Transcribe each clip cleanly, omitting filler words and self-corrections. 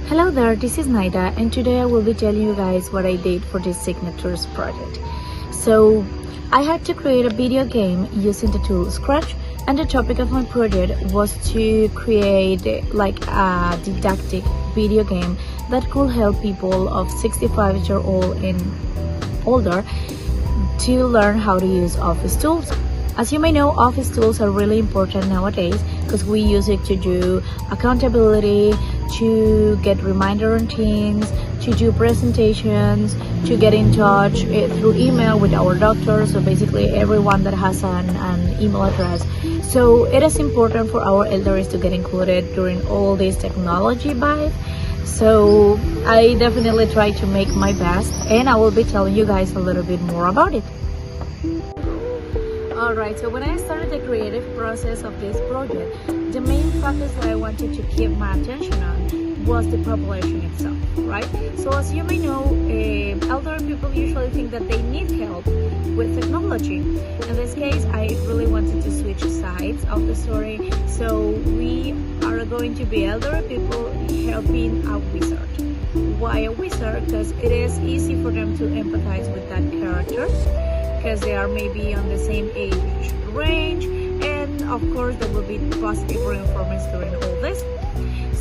Hello there, this is Naida, and today I will be telling you guys what I did for this signatures project. So I had to create a video game using the tool Scratch, and the topic of my project was to create like a didactic video game that could help people of 65 years old and older to learn how to use Office tools. As you may know, Office tools are really important nowadays because we use it to do accountability, to get reminder routines, to do presentations, to get in touch through email with our doctors, so basically everyone that has an email address. So it is important for our elders to get included during all this technology vibe. So I definitely try to make my best, and I will be telling you guys a little bit more about it. Alright, so when I started the creative process of this project, the main focus that I wanted to keep my attention on was the population itself, right? So as you may know, elderly people usually think that they need help with technology. In this case, I really wanted to switch sides of the story. So we are going to be elderly people helping a wizard. Why a wizard? Because it is easy for them to empathize with that character, because they are maybe on the same age range, and of course there will be positive reinforcements during all this.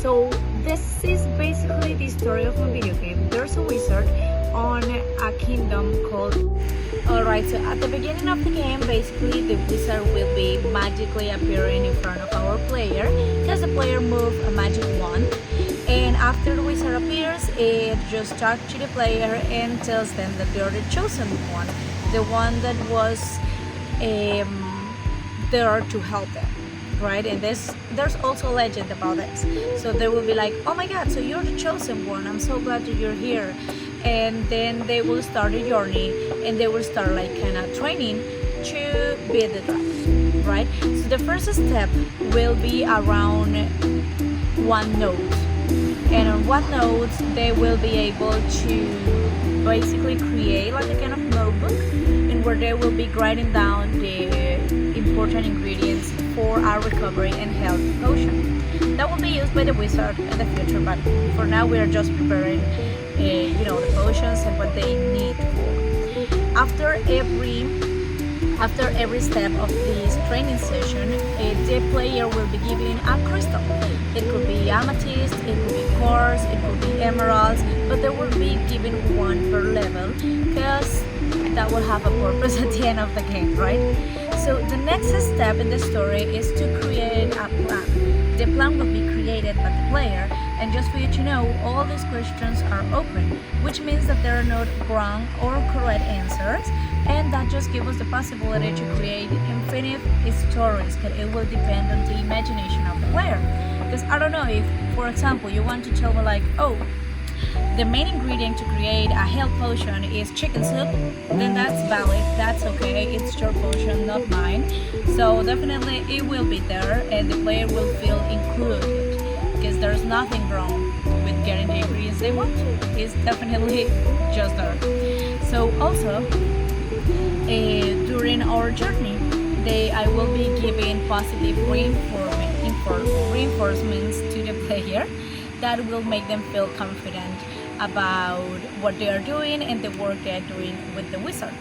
So this is basically the story of a video game. There's a wizard on a kingdom called... Alright, so at the beginning of the game, basically the wizard will be magically appearing in front of our player because the player moves a magic wand, and after the wizard appears, it just talks to the player and tells them that they are the chosen one, the one that was there to help them, right? And there's also a legend about this. So they will be like, oh my god, so you're the chosen one, I'm so glad that you're here. And then they will start a journey, and they will start like kind of training to beat the dragon, right? So the first step will be around OneNote, and on OneNote they will be able to basically create like a kind of notebook, and where they will be writing down the important ingredients for our recovery and health potion that will be used by the wizard in the future. But for now, we are just preparing the potions and what they need for. After every step of this training session, the player will be given a crystal. It could be amethyst, it could be quartz, it could be emeralds, but they will be given one per level because that will have a purpose at the end of the game, right? So the next step in the story is to create a plan. The plan will be created by the player, and just for you to know, all these questions are open, which means that there are no wrong or correct answers, and that just gives us the possibility to create infinite stories, because it will depend on the imagination of the player. Because I don't know, if, for example, you want to tell me like, oh, the main ingredient to create a health potion is chicken soup, then that's valid, that's okay, it's your potion, not mine. So definitely it will be there, and the player will feel included, because there's nothing wrong with getting the ingredients they want. It's definitely just there. So also, during our journey, I will be giving positive reinforcements to the player that will make them feel confident about what they are doing and the work they are doing with the wizard.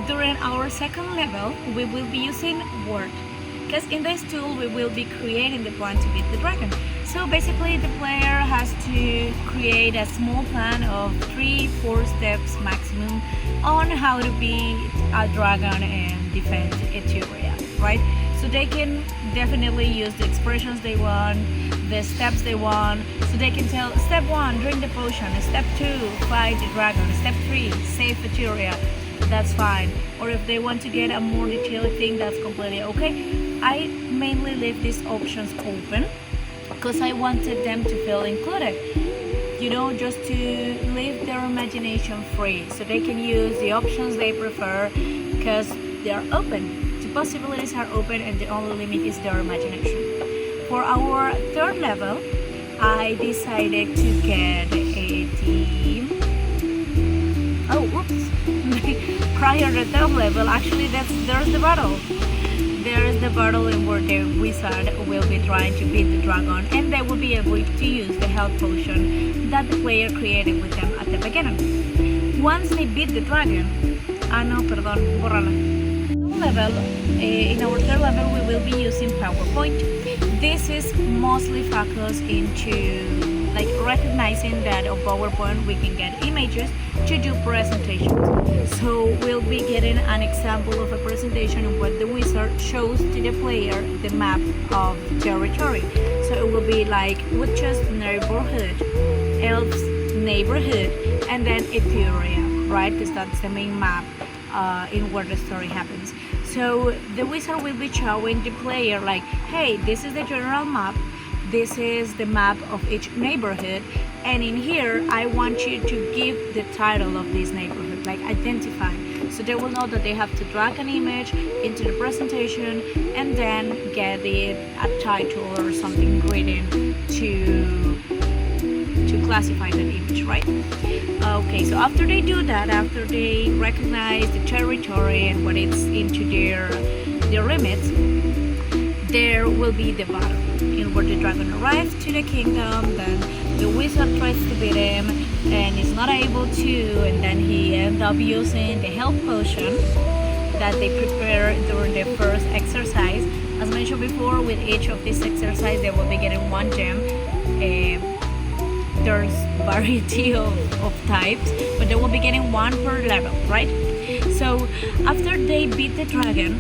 During our second level, we will be using Word, because in this tool we will be creating the plan to beat the dragon. So basically the player has to create a small plan of 3-4 steps maximum on how to beat a dragon and defend Tarea, right? So they can definitely use the expressions they want, the steps they want. So they can tell, step 1, drink the potion, step 2, fight the dragon, step 3, save Tarea. That's fine. Or if they want to get a more detailed thing, that's completely okay. I mainly leave these options open because I wanted them to feel included, just to leave their imagination free, so they can use the options they prefer, because they are open. The possibilities are open, and the only limit is their imagination. For our third level, I decided to get a team. Oh, whoops! Prior to the third level, actually, there's the battle. there's the battle in where the wizard will be trying to beat the dragon, and they will be able to use the health potion that the player created with them at the beginning. Once they beat the dragon, no, perdón, bórrala. In our third level, we will be using PowerPoint. This is mostly focused into like recognizing that on PowerPoint we can get images to do presentations. So we'll be getting an example of a presentation of what the wizard shows to the player the map of territory. So it will be like witches neighborhood, elves neighborhood, and then Tarea, right? Because that's the main map in where the story happens. So the wizard will be showing the player like, hey, this is the general map, this is the map of each neighborhood, and in here I want you to give the title of this neighborhood, like identify. So they will know that they have to drag an image into the presentation and then get it a title or something written to classify that image, right? Okay, so after they do that, after they recognize the territory and what it's into their limits, there will be the battle in where the dragon arrives to the kingdom. Then the wizard tries to beat him and is not able to, and then he ends up using the health potion that they prepare during the first exercise. As mentioned before, with each of these exercises they will be getting one gem. There's variety of types, but they will be getting one per level, right? So after they beat the dragon,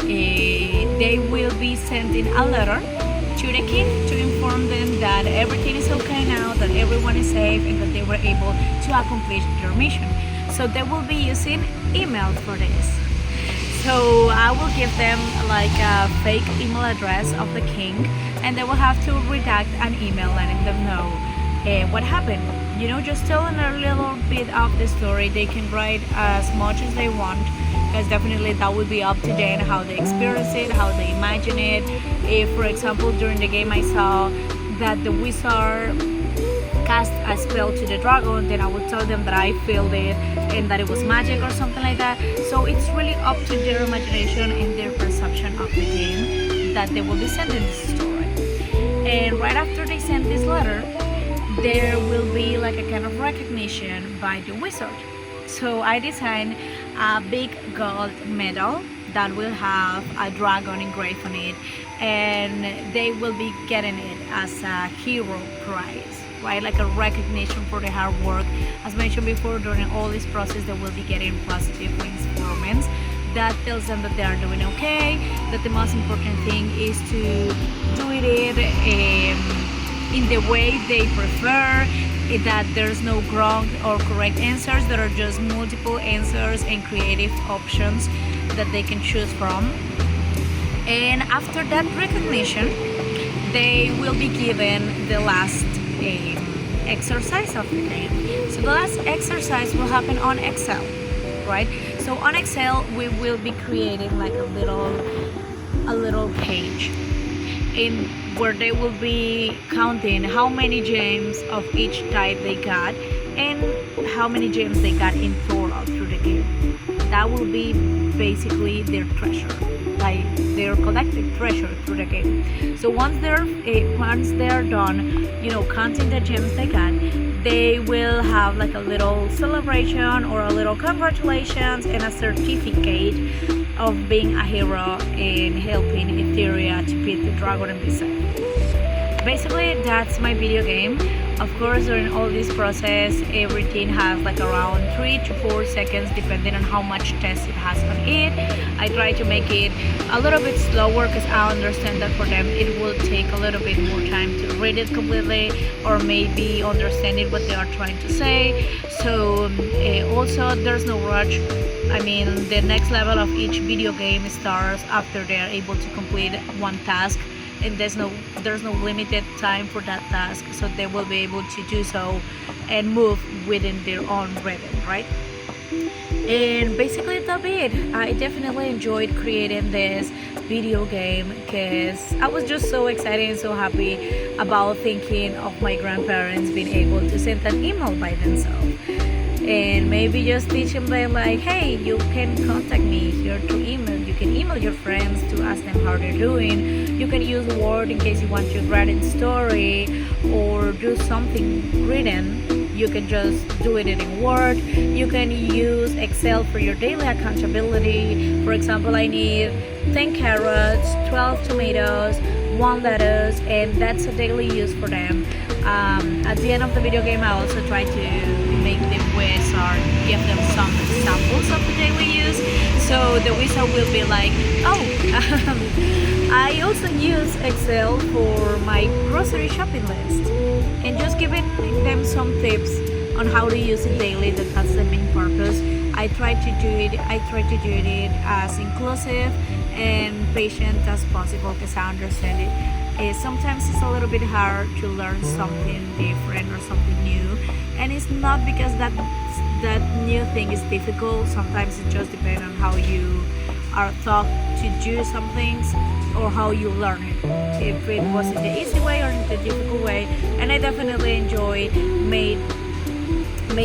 they will be sending a letter to the king to inform them that everything is okay now, that everyone is safe, and that they were able to accomplish their mission. So they will be using emails for this. So I will give them like a fake email address of the king, and they will have to redact an email letting them know what happened. You know, just telling a little bit of the story. They can write as much as they want, because definitely that will be up to them how they experience it, how they imagine it. If, for example, during the game I saw that the wizard cast a spell to the dragon, then I would tell them that I felt it and that it was magic or something like that. So it's really up to their imagination and their perception of the game that they will be sending this story. And right after they send this letter, there will be like a kind of recognition by the wizard. So I designed a big gold medal that will have a dragon engraved on it, and they will be getting it as a hero prize, right? Like a recognition for the hard work. As mentioned before, during all this process they will be getting positive reinforcements that tells them that they are doing okay, that the most important thing is to do it in the way they prefer, that there's no wrong or correct answers, there are just multiple answers and creative options that they can choose from. And after that recognition, they will be given the last exercise of the game. So the last exercise will happen on Excel, right? So on Excel we will be creating like a little page in where they will be counting how many gems of each type they got and how many gems they got in total through the game. That will be basically their treasure, like their collected treasure through the game. So once they're done, you know, counting the gems they got, they will have like a little celebration or a little congratulations and a certificate of being a hero and helping Tarea to beat the dragon and be safe. Basically, that's my video game. Of course, during all this process, everything has like around 3 to 4 seconds depending on how much test it has on it. I try to make it a little bit slower because I understand that for them it will take a little bit more time to read it completely or maybe understanding what they are trying to say. So also there's no rush. I mean, the next level of each video game starts after they are able to complete one task, and there's no limited time for that task, so they will be able to do so and move within their own rhythm, right? And basically that's it. I definitely enjoyed creating this video game because I was just so excited and so happy about thinking of my grandparents being able to send an email by themselves. and maybe just teaching them like, hey, you can contact me here to email. You can email your friends to ask them how they're doing. You can use Word in case you want to write a story or do something written. You can just do it in Word. You can use Excel for your daily accountability. For example, I need 10 carrots, 12 tomatoes, 1 lettuce, and that's a daily use for them. At the end of the video game, I also try to make the wizard give them some examples of the daily use. So the wizard will be like, oh, I also use Excel for my grocery shopping list, and just giving them some tips on how to use it daily. That's the main purpose. I try to do it as inclusive and patient as possible, because I understand it. Sometimes it's a little bit hard to learn something different or something new, and it's not because that new thing is difficult. Sometimes it just depends on how you are taught to do some things or how you learn it, if it was in the easy way or in the difficult way. And I definitely enjoy made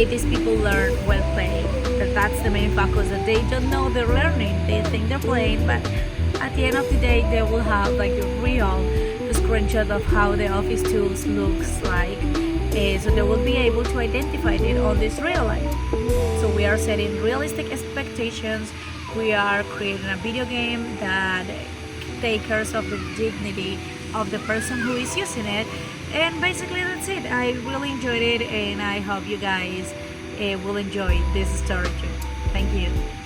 these people learn while playing. That's the main focus, that they don't know they're learning, they think they're playing, but at the end of the day they will have like a real screenshot of how the office tools looks like, so they will be able to identify it on this real life. So we are setting realistic expectations. We are creating a video game that takes care of the dignity of the person who is using it, and basically that's it. I really enjoyed it, and I hope you guys will enjoy this story too. Thank you.